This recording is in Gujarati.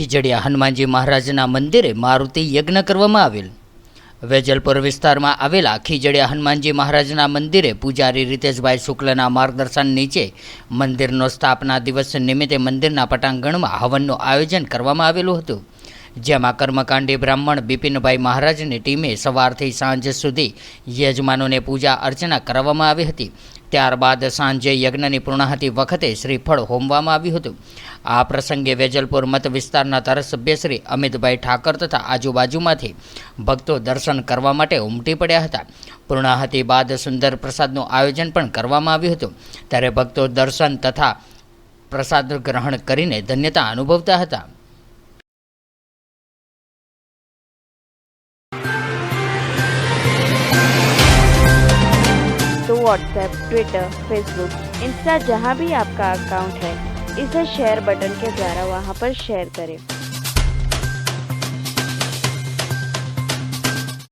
ખીજડીયા હનુમાનજી મહારાજના મંદિરે મારુતિ યજ્ઞ કરવામાં આવેલ। વેજલપુર વિસ્તારમાં આવેલા ખીજડીયા હનુમાનજી મહારાજના મંદિરે પૂજારી રીતેશભાઈ શુક્લના માર્ગદર્શન નીચે મંદિરનો સ્થાપના દિવસ નિમિત્તે મંદિરના પટાંગણમાં હવનનું આયોજન કરવામાં આવેલું હતું, જેમાં કર્મકાંડી બ્રાહ્મણ બિપિનભાઈ મહારાજની ટીમે સવારથી સાંજ સુધી યજમાનોને પૂજા અર્ચના કરવામાં આવી હતી। ત્યારબાદ સાંજે યજ્ઞની પૂર્ણાહુતિ વખતે શ્રીફળ હોમવામાં આવ્યું હતું। આ પ્રસંગે વેજલપુર મત વિસ્તારના ધારાસભ્ય શ્રી અમિતભાઈ ઠાકર તથા આજુબાજુમાંથી ભક્તો દર્શન કરવા માટે ઉમટી પડ્યા હતા। પૂર્ણાહુતિ બાદ સુંદર પ્રસાદનું આયોજન પણ કરવામાં આવ્યું હતું, ત્યારે ભક્તો દર્શન તથા પ્રસાદ ગ્રહણ કરીને ધન્યતા અનુભવતા હતા। तो व्हाट्सएप, ट्विटर, फेसबुक, इंस्टा जहाँ भी आपका अकाउंट है, इसे शेयर बटन के द्वारा वहाँ पर शेयर करें।